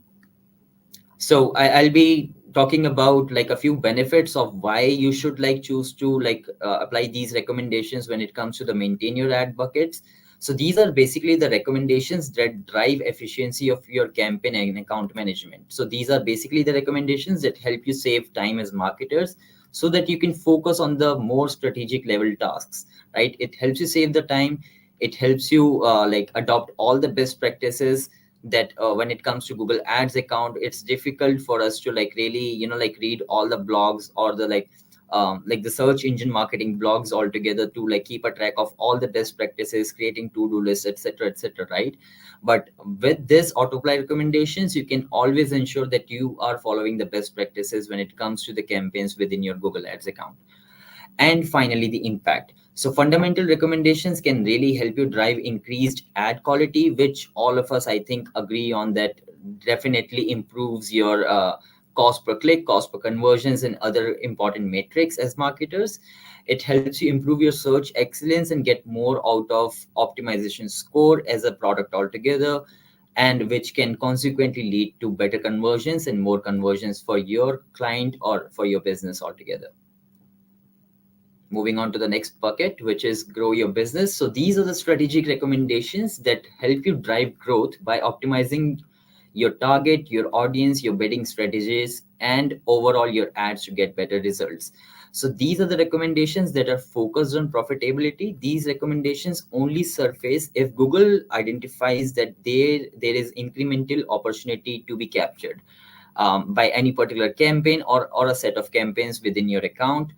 So I'll be talking about like a few benefits of why you should like choose to like apply these recommendations when it comes to the maintain your ad buckets. So these are basically the recommendations that drive efficiency of your campaign and account management. So these are basically the recommendations that help you save time as marketers, so that you can focus on the more strategic level tasks, right? It helps you save the time. It helps you like adopt all the best practices that when it comes to Google Ads account, it's difficult for us to like really like read all the blogs or the like the search engine marketing blogs altogether, to like keep a track of all the best practices, creating to-do lists, etc., right? But with this autopilot recommendations, you can always ensure that you are following the best practices when it comes to the campaigns within your Google Ads account. And finally, the impact. So fundamental recommendations can really help you drive increased ad quality, which all of us, I think, agree on that definitely improves your cost per click, cost per conversions, and other important metrics as marketers. It helps you improve your search excellence and get more out of optimization score as a product altogether, and which can consequently lead to better conversions and more conversions for your client or for your business altogether. moving on to the next bucket, which is grow your business. So these are the strategic recommendations that help you drive growth by optimizing your target, your audience, your bidding strategies, and overall your ads to get better results. So these are the recommendations that are focused on profitability. These recommendations only surface if Google identifies that there is incremental opportunity to be captured by any particular campaign or a set of campaigns within your account.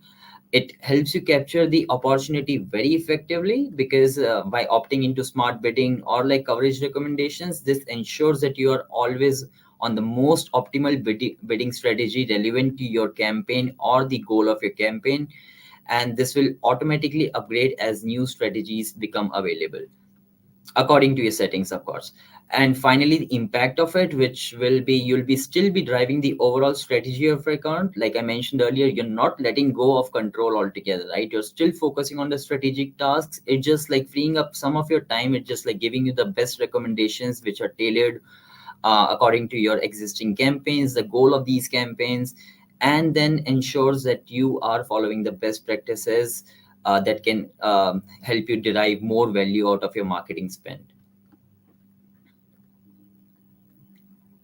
It helps you capture the opportunity very effectively because by opting into smart bidding or like coverage recommendations, this ensures that you are always on the most optimal bidding strategy relevant to your campaign or the goal of your campaign, and this will automatically upgrade as new strategies become available according to your settings, of course. And finally, the impact of it, which will be you'll be still be driving the overall strategy of your account. Like I mentioned earlier, you're not letting go of control altogether, right? You're still focusing on the strategic tasks. It's just like freeing up some of your time. It's just like giving you the best recommendations which are tailored according to your existing campaigns, the goal of these campaigns, and then ensures that you are following the best practices that can help you derive more value out of your marketing spend.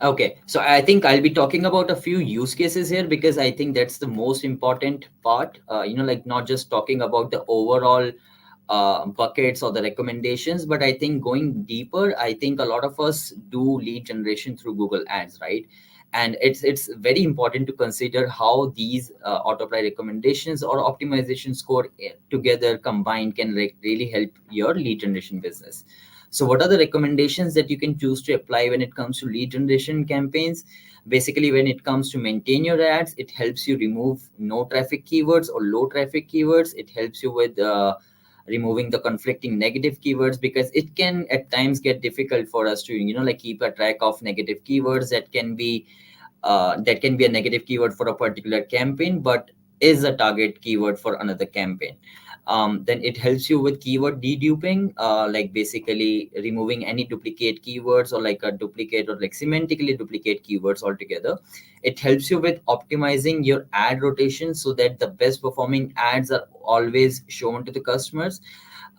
Okay, so I think I'll be talking about a few use cases here because I think that's the most important part. Like not just talking about the overall buckets or the recommendations, but I think going deeper, I think a lot of us do lead generation through Google Ads, right? And it's very important to consider how these autopilot recommendations or optimization score together combined can really help your lead generation business. So what are the recommendations that you can choose to apply when it comes to lead generation campaigns? Basically, when it comes to maintain your ads, it helps you remove no traffic keywords or low traffic keywords. It helps you with removing the conflicting negative keywords because it can at times get difficult for us to like keep a track of negative keywords that can be a negative keyword for a particular campaign but is a target keyword for another campaign. Then it helps you with keyword deduping, like basically removing any duplicate keywords or like a duplicate or like semantically duplicate keywords altogether. It helps you with optimizing your ad rotation so that the best performing ads are always shown to the customers.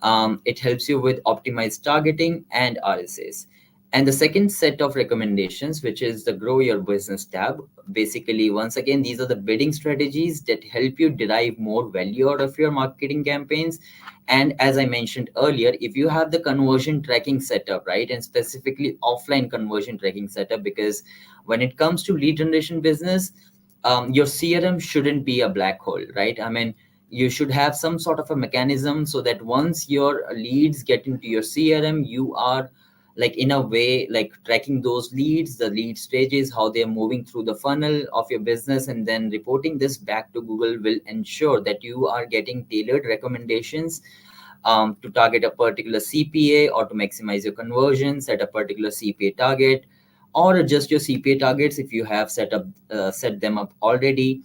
It helps you with optimized targeting and RSAs. And the second set of recommendations, which is the grow your business tab, basically, once again, these are the bidding strategies that help you derive more value out of your marketing campaigns. And as I mentioned earlier, if you have the conversion tracking setup, right, and specifically offline conversion tracking setup, because when it comes to lead generation business, your CRM shouldn't be a black hole, right? I mean, you should have some sort of a mechanism so that once your leads get into your CRM, you are like in a way like tracking those leads, the lead stages, how they're moving through the funnel of your business, and then reporting this back to Google will ensure that you are getting tailored recommendations to target a particular CPA or to maximize your conversions at a particular CPA target, or adjust your CPA targets if you have set them up already.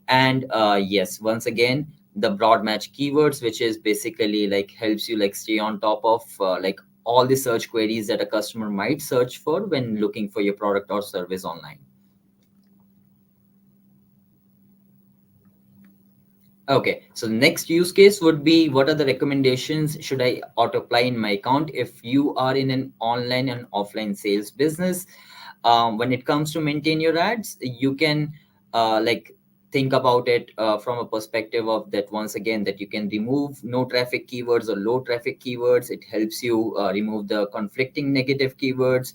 And yes, once again, the broad match keywords, which is basically like helps you like stay on top of like all the search queries that a customer might search for when looking for your product or service online. Okay, so the next use case would be what are the recommendations should I auto apply in my account if you are in an online and offline sales business? When it comes to maintain your ads, you can like think about it from a perspective of that once again that you can remove no traffic keywords or low traffic keywords. It helps you remove the conflicting negative keywords.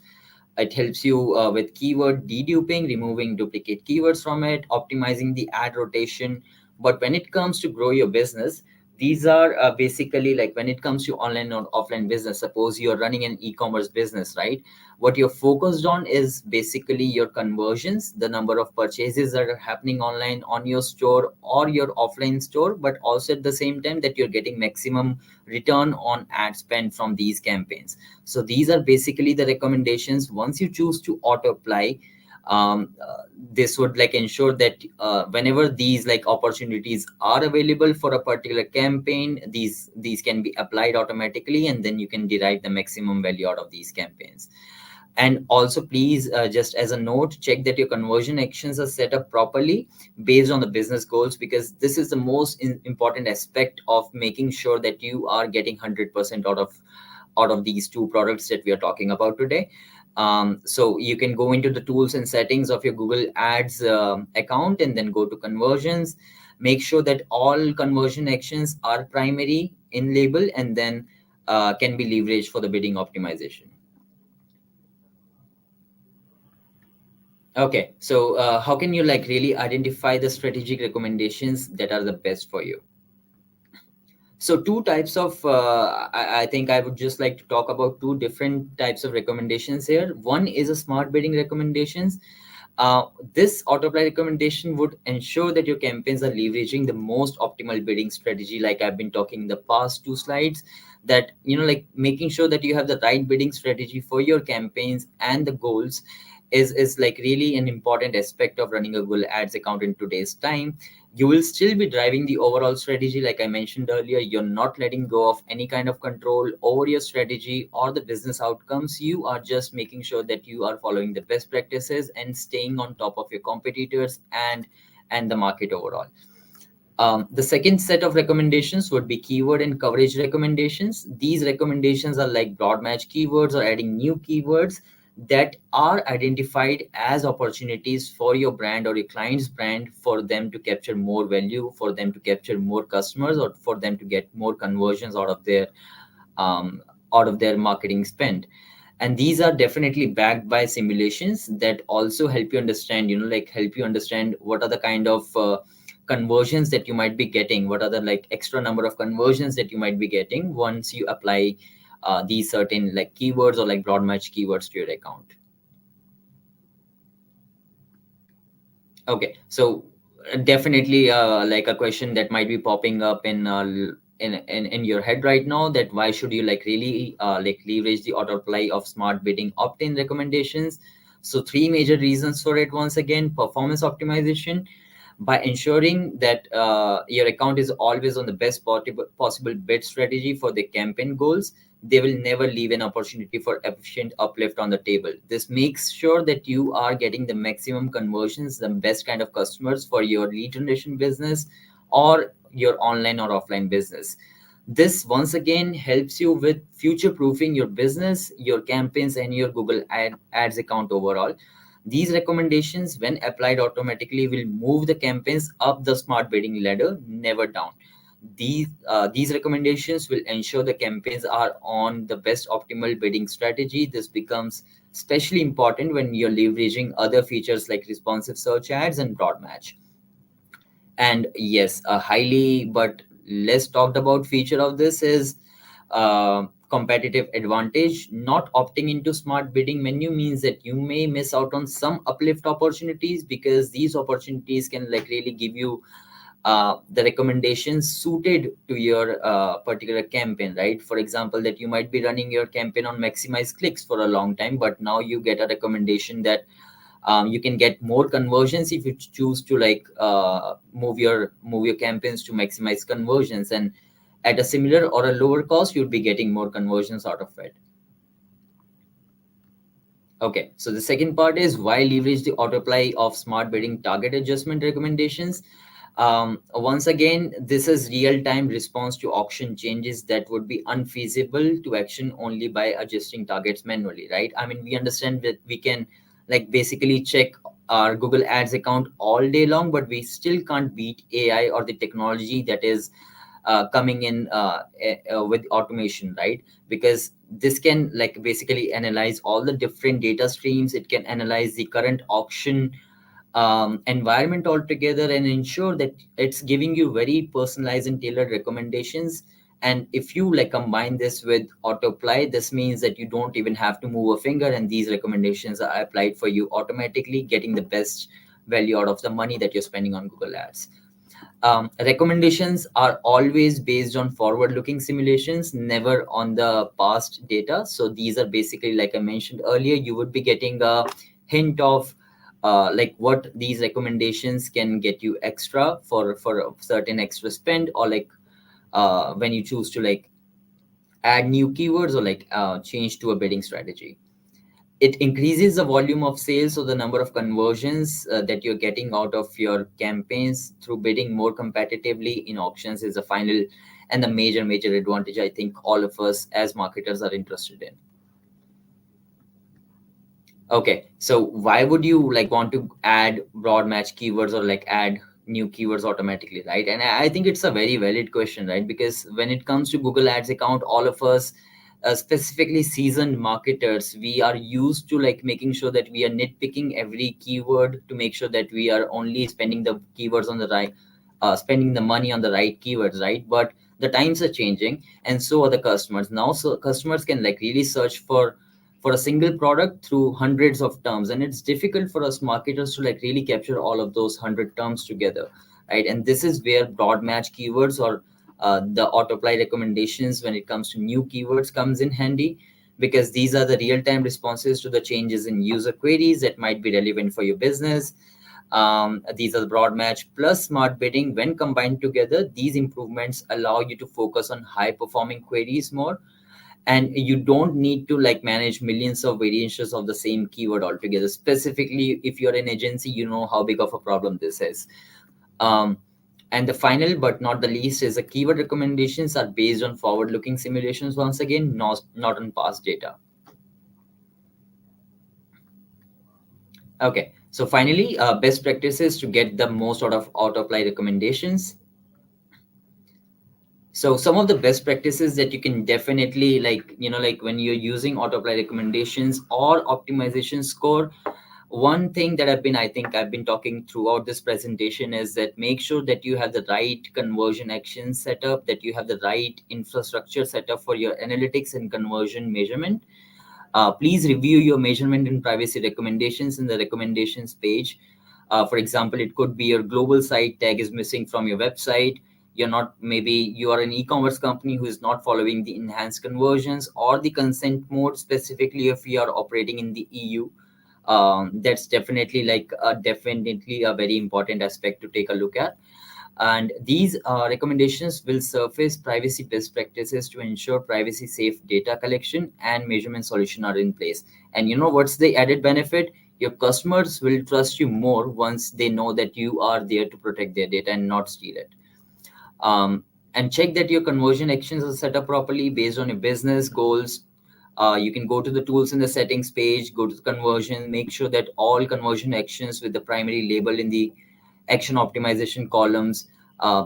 It helps you with keyword deduping, removing duplicate keywords from it, optimizing the ad rotation. But when it comes to grow your business, these are basically like when it comes to online or offline business, suppose you're running an e-commerce business, right? What you're focused on is basically your conversions, the number of purchases that are happening online on your store or your offline store, but also at the same time that you're getting maximum return on ad spend from these campaigns. So these are basically the recommendations. Once you choose to auto apply, this would like ensure that whenever these like opportunities are available for a particular campaign, these can be applied automatically, and then you can derive the maximum value out of these campaigns. And also, please, just as a note, check that your conversion actions are set up properly based on the business goals, because this is the most important aspect of making sure that you are getting 100% out of these two products that we are talking about today. So you can go into the tools and settings of your Google Ads account, and then go to conversions. Make sure that all conversion actions are primary in label, and then can be leveraged for the bidding optimization. Okay, so how can you like really identify the strategic recommendations that are the best for you? So two types of, I think I would just like to talk about two different types of recommendations here. One is a smart bidding recommendations. Uh, this autopilot recommendation would ensure that your campaigns are leveraging the most optimal bidding strategy, like I've been talking in the past two slides, that, like making sure that you have the right bidding strategy for your campaigns and the goals is like really an important aspect of running a Google Ads account in today's time. You will still be driving the overall strategy, like I mentioned earlier. You're not letting go of any kind of control over your strategy or the business outcomes. You are just making sure that you are following the best practices and staying on top of your competitors and the market overall. The second set of recommendations would be keyword and coverage recommendations. These recommendations are like broad match keywords or adding new keywords that are identified as opportunities for your brand or your client's brand, for them to capture more value, for them to capture more customers, or for them to get more conversions um, out of their marketing spend. And these are definitely backed by simulations that also help you understand, like help you understand what are the kind of conversions that you might be getting, what are the like extra number of conversions that you might be getting once you apply these certain like keywords or like broad match keywords to your account. Okay, so definitely like a question that might be popping up in your head right now, that why should you like really like leverage the autoplay of smart bidding opt-in recommendations? So three major reasons for it. Once again, performance optimization. By ensuring that your account is always on the best possible bid strategy for the campaign goals, they will never leave an opportunity for efficient uplift on the table. This makes sure that you are getting the maximum conversions, the best kind of customers for your lead generation business or your online or offline business. This once again helps you with future proofing your business, your campaigns, and your Ads account overall. These recommendations, when applied automatically, will move the campaigns up the smart bidding ladder, never down. These recommendations will ensure the campaigns are on the best optimal bidding strategy. This becomes especially important when you're leveraging other features like responsive search ads and broad match. And yes, a highly but less talked about feature of this is competitive advantage. Not opting into smart bidding menu means that you may miss out on some uplift opportunities, because these opportunities can like really give you the recommendations suited to your particular campaign, right? For example, that you might be running your campaign on maximize clicks for a long time, but now you get a recommendation that you can get more conversions if you choose to like move your campaigns to maximize conversions, and at a similar or a lower cost you'll be getting more conversions out of it. Okay, so the second part is why leverage the autoplay of smart bidding target adjustment recommendations. Once again, this is real-time response to auction changes that would be unfeasible to action only by adjusting targets manually, right? I mean, we understand that we can like basically check our Google Ads account all day long, but we still can't beat AI or the technology that is coming in with automation, right? Because this can like basically analyze all the different data streams. It can analyze the current auction environment altogether and ensure that it's giving you very personalized and tailored recommendations. And if you like combine this with autoply, this means that you don't even have to move a finger, and these recommendations are applied for you automatically, getting the best value out of the money that you're spending on Google Ads. Recommendations are always based on forward looking simulations, never on the past data. So these are basically, like I mentioned earlier, you would be getting a hint of like what these recommendations can get you extra for a certain extra spend, or like when you choose to like add new keywords or like change to a bidding strategy. it increases the volume of sales, so the number of conversions that you're getting out of your campaigns through bidding more competitively in auctions is the final and the major advantage I think all of us as marketers are interested in. Okay, so why would you like want to add broad match keywords or like add new keywords automatically, right? And I think it's a very valid question, right? Because when it comes to Google Ads account, all of us, specifically seasoned marketers, we are used to like making sure that we are nitpicking every keyword to make sure that we are only spending the keywords on the right, spending the money on the right keywords, right? But the times are changing, and so are the customers now. So customers can like really search for a single product through hundreds of terms, and it's difficult for us marketers to like really capture all of those 100 terms together, right? And this is where broad match keywords or the auto apply recommendations when it comes to new keywords comes in handy, because these are the real-time responses to the changes in user queries that might be relevant for your business. These are the broad match plus smart bidding. When combined together, these improvements allow you to focus on high performing queries more, and you don't need to like manage millions of variations of the same keyword altogether. Specifically, if you're an agency, you know how big of a problem this is. um, and the final but not the least is the keyword recommendations are based on forward looking simulations, once again, not on past data. Okay, so finally, best practices to get the most out of auto apply recommendations. So some of the best practices that you can definitely like, like when you're using auto apply recommendations or optimization score, one thing that I think I've been talking throughout this presentation is that make sure that you have the right conversion action set up, that you have the right infrastructure set up for your analytics and conversion measurement. Please review your measurement and privacy recommendations in the recommendations page. For example, it could be your global site tag is missing from your website. You're not, maybe you are an e-commerce company who is not following the enhanced conversions or the consent mode, specifically if you are operating in the EU. That's definitely a very important aspect to take a look at. And these recommendations will surface privacy best practices to ensure privacy safe data collection and measurement solution are in place. And you know what's the added benefit? Your customers will trust you more once they know that you are there to protect their data and not steal it. And check that your conversion actions are set up properly based on your business goals. You can go to the tools in the settings page, go to the conversion, make sure that all conversion actions with the primary label in the action optimization columns,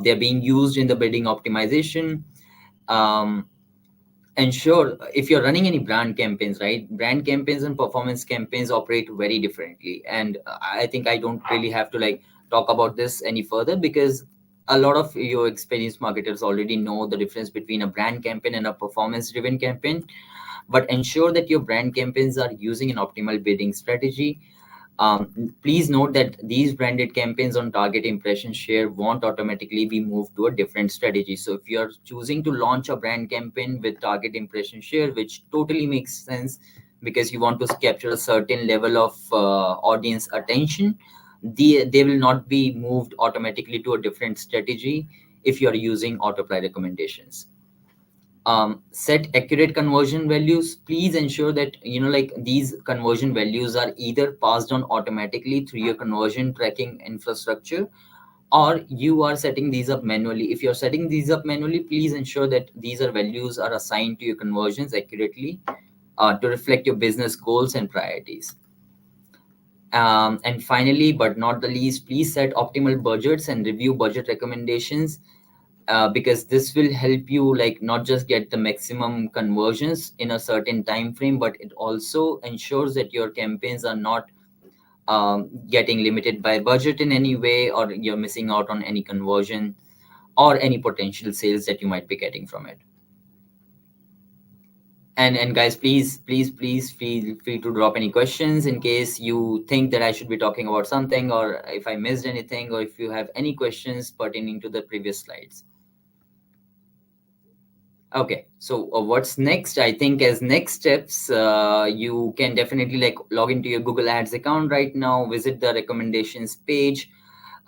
they're being used in the bidding optimization. Um, ensure if you're running any brand campaigns, right? Brand campaigns and performance campaigns operate very differently. And I think I don't really have to like talk about this any further, because a lot of your experienced marketers already know the difference between a brand campaign and a performance driven campaign. But ensure that your brand campaigns are using an optimal bidding strategy. Please note that these branded campaigns on target impression share won't automatically be moved to a different strategy. So if you're choosing to launch a brand campaign with target impression share, which totally makes sense because you want to capture a certain level of audience attention, they will not be moved automatically to a different strategy if you're using autopilot recommendations. Set accurate conversion values. Please ensure that like these conversion values are either passed on automatically through your conversion tracking infrastructure, or you are setting these up manually. If you're setting these up manually, please ensure that these are values are assigned to your conversions accurately, to reflect your business goals and priorities. And finally, but not the least, please set optimal budgets and review budget recommendations, because this will help you like not just get the maximum conversions in a certain time frame, but it also ensures that your campaigns are not getting limited by budget in any way, or you're missing out on any conversion or any potential sales that you might be getting from it. And guys, please feel free to drop any questions in case you think that I should be talking about something, or if I missed anything, or if you have any questions pertaining to the previous slides. Okay, so what's next? I think as next steps, you can definitely like log into your Google Ads account right now, visit the recommendations page,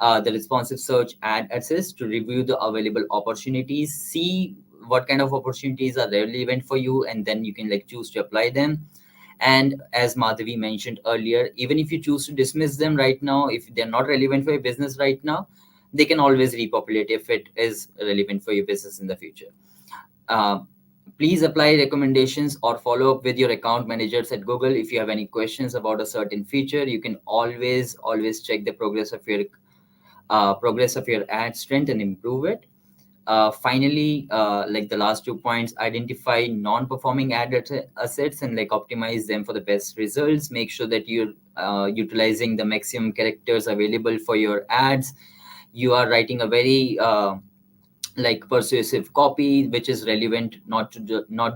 the responsive search ad access to review the available opportunities, see what kind of opportunities are relevant for you, and then you can like choose to apply them. And as Madhavi mentioned earlier, even if you choose to dismiss them right now, if they're not relevant for your business right now, they can always repopulate if it is relevant for your business in the future. uh, Please apply recommendations or follow up with your account managers at Google. If you have any questions about a certain feature, you can always check the progress of your ad strength and improve it. Finally, like the last 2 points, identify non-performing assets and like optimize them for the best results. Make sure that you're utilizing the maximum characters available for your ads. You are writing a very like persuasive copy which is relevant not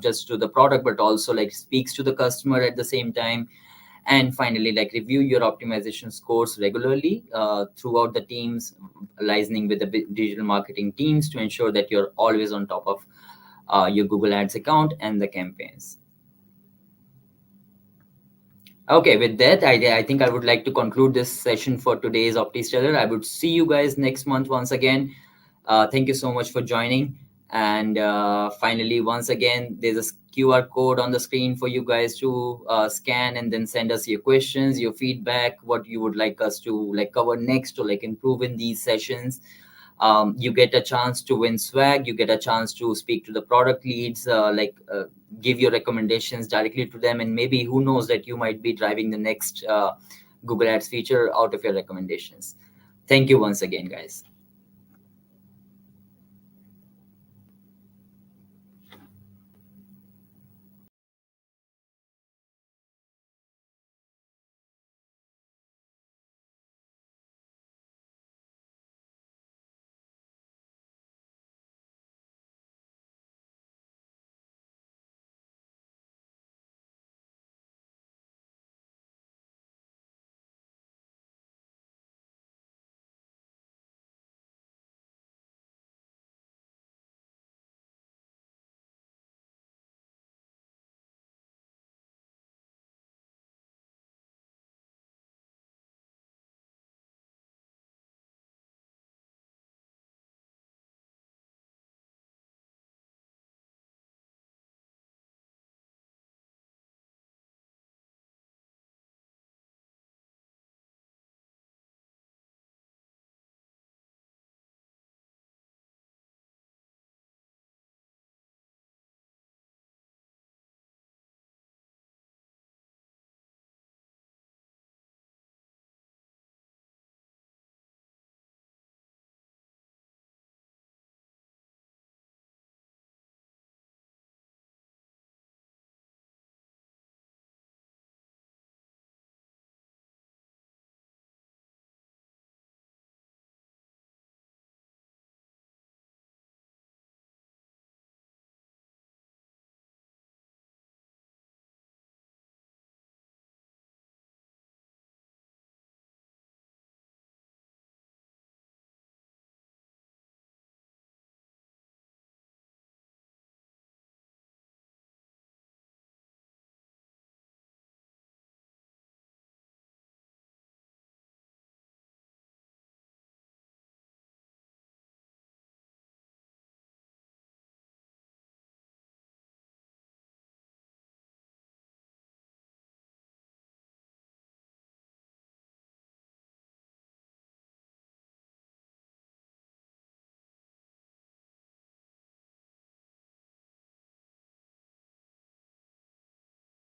just to the product but also like speaks to the customer at the same time. And finally, like review your optimization scores regularly throughout the teams, listening with the digital marketing teams to ensure that you're always on top of your Google Ads account and the campaigns. Okay, with that, I think I would like to conclude this session for today's OptiStellar. I would see you guys next month once again. Thank you so much for joining. And finally, once again, there's a QR code on the screen for you guys to scan and then send us your questions, your feedback, what you would like us to like cover next or like improve in these sessions. You get a chance to win swag. You get a chance to speak to the product leads, give your recommendations directly to them, and maybe who knows that you might be driving the next Google Ads feature out of your recommendations. Thank you once again, guys.